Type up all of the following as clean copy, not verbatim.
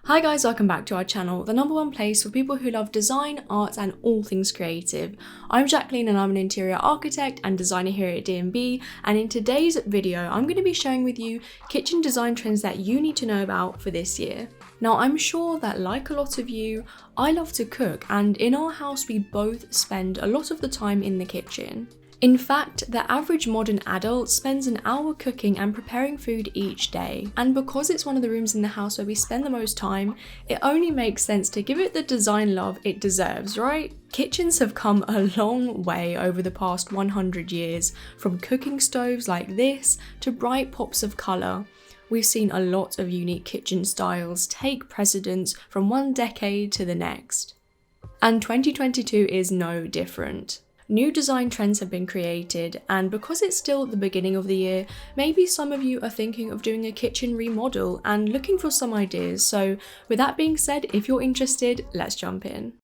Hi guys, welcome back to our channel, the number one place for people who love design, art and all things creative. I'm Jacqueline and I'm an interior architect and designer here at D&B, and in today's video I'm going to be sharing with you kitchen design trends that you need to know about for this year. Now I'm sure that like a lot of you, I love to cook, and in our house we both spend a lot of the time in the kitchen. In fact, the average modern adult spends an hour cooking and preparing food each day, and because it's one of the rooms in the house where we spend the most time, it only makes sense to give it the design love it deserves, right? Kitchens have come a long way over the past 100 years, from cooking stoves like this to bright pops of colour. We've seen a lot of unique kitchen styles take precedence from one decade to the next. And 2022 is no different. New design trends have been created, and because it's still the beginning of the year, maybe some of you are thinking of doing a kitchen remodel and looking for some ideas. So with that being said, if you're interested, let's jump in.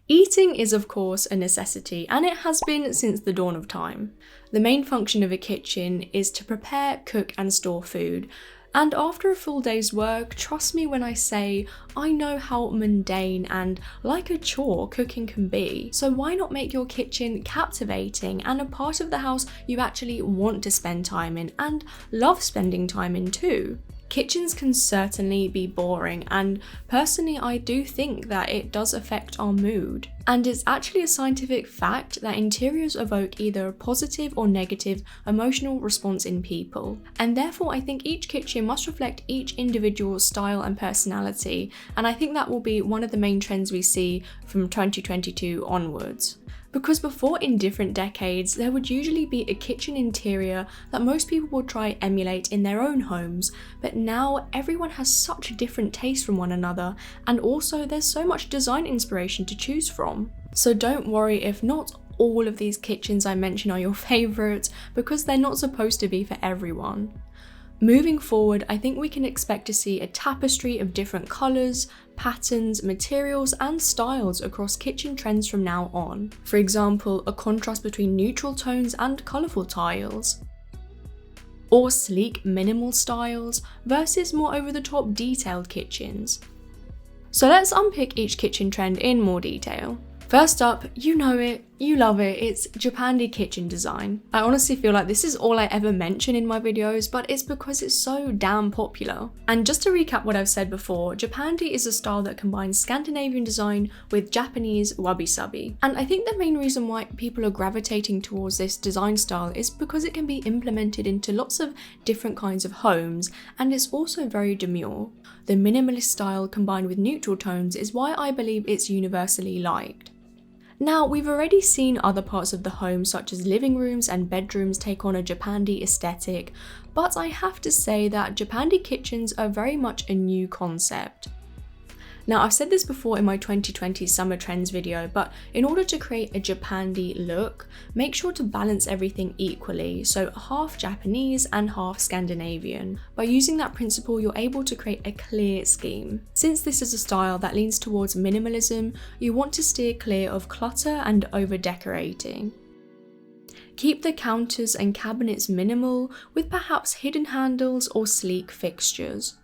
Eating is of course a necessity, and it has been since the dawn of time. The main function of a kitchen is to prepare, cook and store food. And after a full day's work, trust me when I say I know how mundane and like a chore cooking can be. So why not make your kitchen captivating and a part of the house you actually want to spend time in and love spending time in too? Kitchens can certainly be boring, and personally I do think that it does affect our mood. And it's actually a scientific fact that interiors evoke either a positive or negative emotional response in people. And therefore I think each kitchen must reflect each individual's style and personality, and I think that will be one of the main trends we see from 2022 onwards. Because before, in different decades, there would usually be a kitchen interior that most people would try emulate in their own homes, but now everyone has such different tastes from one another, and also there's so much design inspiration to choose from. So don't worry if not all of these kitchens I mention are your favourites, because they're not supposed to be for everyone. Moving forward, I think we can expect to see a tapestry of different colours, patterns, materials and styles across kitchen trends from now on. For example, a contrast between neutral tones and colourful tiles, or sleek minimal styles versus more over-the-top detailed kitchens. So let's unpick each kitchen trend in more detail. First up, you know it, you love it, it's Japandi kitchen design. I honestly feel like this is all I ever mention in my videos, but it's because it's so damn popular. And just to recap what I've said before, Japandi is a style that combines Scandinavian design with Japanese wabi-sabi. And I think the main reason why people are gravitating towards this design style is because it can be implemented into lots of different kinds of homes, and it's also very demure. The minimalist style combined with neutral tones is why I believe it's universally liked. Now, we've already seen other parts of the home such as living rooms and bedrooms take on a Japandi aesthetic, but I have to say that Japandi kitchens are very much a new concept. Now, I've said this before in my 2020 summer trends video, but in order to create a Japandi look, make sure to balance everything equally, so half Japanese and half Scandinavian. By using that principle, you're able to create a clear scheme. Since this is a style that leans towards minimalism, you want to steer clear of clutter and over-decorating. Keep the counters and cabinets minimal, with perhaps hidden handles or sleek fixtures.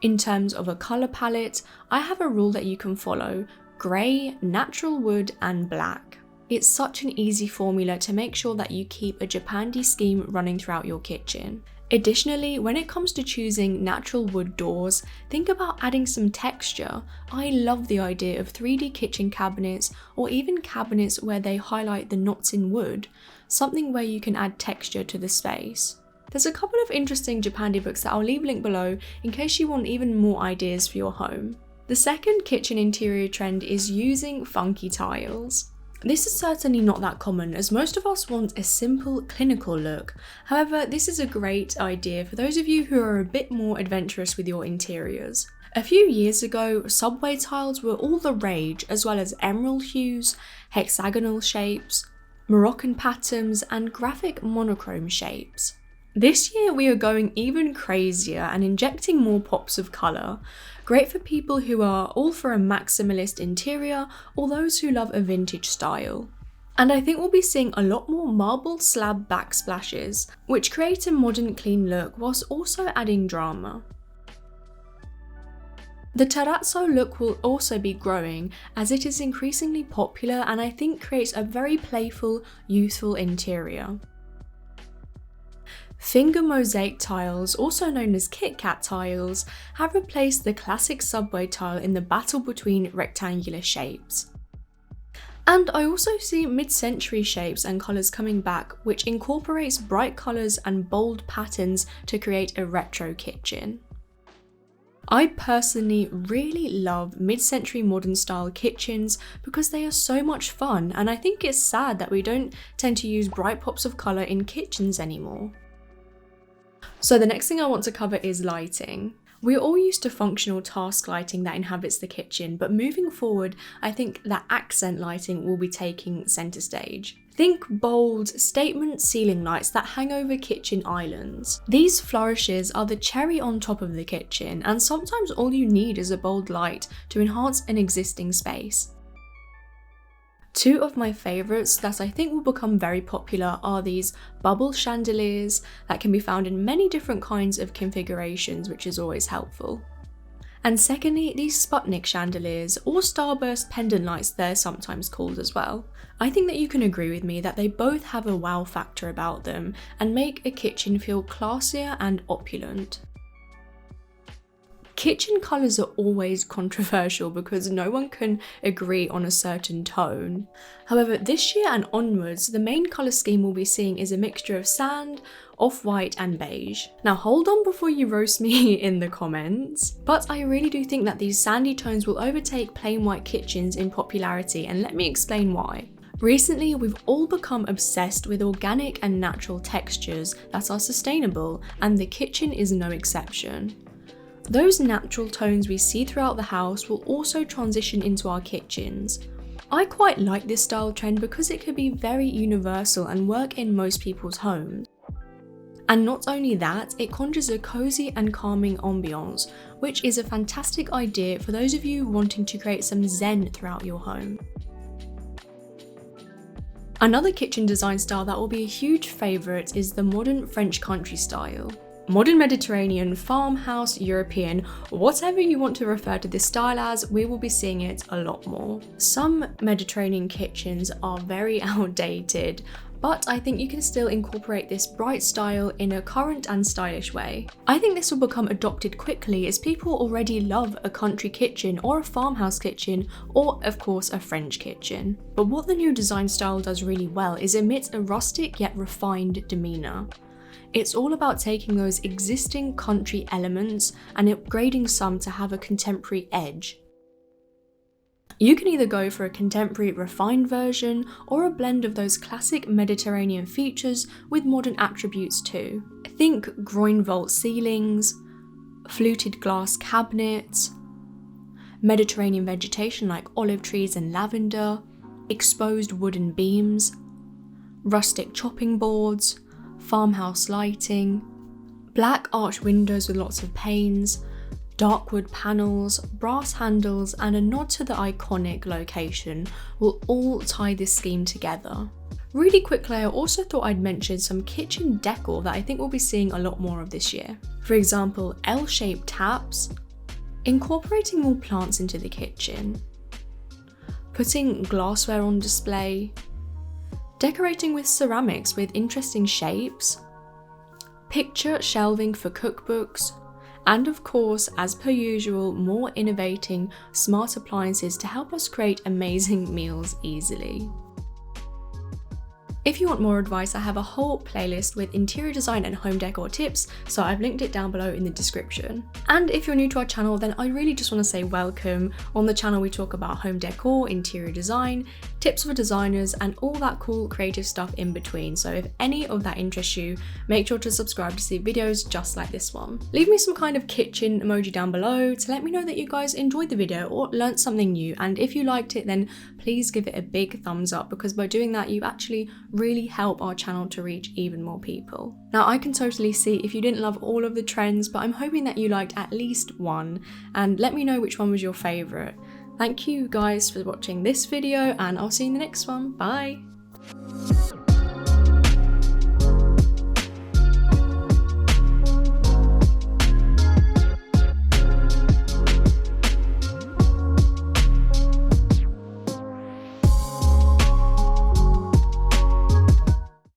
In terms of a colour palette, I have a rule that you can follow: grey, natural wood and black. It's such an easy formula to make sure that you keep a Japandi scheme running throughout your kitchen. Additionally, when it comes to choosing natural wood doors, think about adding some texture. I love the idea of 3D kitchen cabinets, or even cabinets where they highlight the knots in wood, something where you can add texture to the space. There's a couple of interesting Japandi books that I'll leave a link below in case you want even more ideas for your home. The second kitchen interior trend is using funky tiles. This is certainly not that common, as most of us want a simple, clinical look. However, this is a great idea for those of you who are a bit more adventurous with your interiors. A few years ago, subway tiles were all the rage, as well as emerald hues, hexagonal shapes, Moroccan patterns and graphic monochrome shapes. This year we are going even crazier and injecting more pops of colour, great for people who are all for a maximalist interior or those who love a vintage style. And I think we'll be seeing a lot more marble slab backsplashes, which create a modern clean look whilst also adding drama. The terrazzo look will also be growing as it is increasingly popular and I think creates a very playful, youthful interior. Finger mosaic tiles, also known as Kit Kat tiles, have replaced the classic subway tile in the battle between rectangular shapes. And I also see mid-century shapes and colours coming back, which incorporates bright colours and bold patterns to create a retro kitchen. I personally really love mid-century modern style kitchens because they are so much fun, and I think it's sad that we don't tend to use bright pops of colour in kitchens anymore. So the next thing I want to cover is lighting. We're all used to functional task lighting that inhabits the kitchen, but moving forward, I think that accent lighting will be taking centre stage. Think bold, statement ceiling lights that hang over kitchen islands. These flourishes are the cherry on top of the kitchen, and sometimes all you need is a bold light to enhance an existing space. Two of my favourites that I think will become very popular are these bubble chandeliers that can be found in many different kinds of configurations, which is always helpful. And secondly, these Sputnik chandeliers, or starburst pendant lights they're sometimes called as well. I think that you can agree with me that they both have a wow factor about them and make a kitchen feel classier and opulent. Kitchen colours are always controversial because no one can agree on a certain tone. However, this year and onwards, the main colour scheme we'll be seeing is a mixture of sand, off-white and beige. Now hold on before you roast me in the comments, but I really do think that these sandy tones will overtake plain white kitchens in popularity, and let me explain why. Recently, we've all become obsessed with organic and natural textures that are sustainable, and the kitchen is no exception. Those natural tones we see throughout the house will also transition into our kitchens. I quite like this style trend because it could be very universal and work in most people's homes. And not only that, it conjures a cozy and calming ambiance, which is a fantastic idea for those of you wanting to create some zen throughout your home. Another kitchen design style that will be a huge favourite is the modern French country style. Modern Mediterranean, farmhouse, European, whatever you want to refer to this style as, we will be seeing it a lot more. Some Mediterranean kitchens are very outdated, but I think you can still incorporate this bright style in a current and stylish way. I think this will become adopted quickly as people already love a country kitchen or a farmhouse kitchen, or of course a French kitchen. But what the new design style does really well is emit a rustic yet refined demeanour. It's all about taking those existing country elements and upgrading some to have a contemporary edge. You can either go for a contemporary refined version or a blend of those classic Mediterranean features with modern attributes too. Think groin vault ceilings, fluted glass cabinets, Mediterranean vegetation like olive trees and lavender, exposed wooden beams, rustic chopping boards, farmhouse lighting, black arched windows with lots of panes, dark wood panels, brass handles, and a nod to the iconic location will all tie this scheme together. Really quickly, I also thought I'd mention some kitchen decor that I think we'll be seeing a lot more of this year. For example, L-shaped taps, incorporating more plants into the kitchen, putting glassware on display, decorating with ceramics with interesting shapes, picture shelving for cookbooks, and of course, as per usual, more innovating, smart appliances to help us create amazing meals easily. If you want more advice, I have a whole playlist with interior design and home decor tips, so I've linked it down below in the description. And if you're new to our channel, then I really just want to say welcome. On the channel we talk about home decor, interior design, tips for designers, and all that cool creative stuff in between. So if any of that interests you, make sure to subscribe to see videos just like this one. Leave me some kind of kitchen emoji down below to let me know that you guys enjoyed the video or learnt something new, and if you liked it, then please give it a big thumbs up, because by doing that you actually really help our channel to reach even more people. Now, I can totally see if you didn't love all of the trends, but I'm hoping that you liked at least one, and let me know which one was your favourite. Thank you guys for watching this video, and I'll see you in the next one. Bye!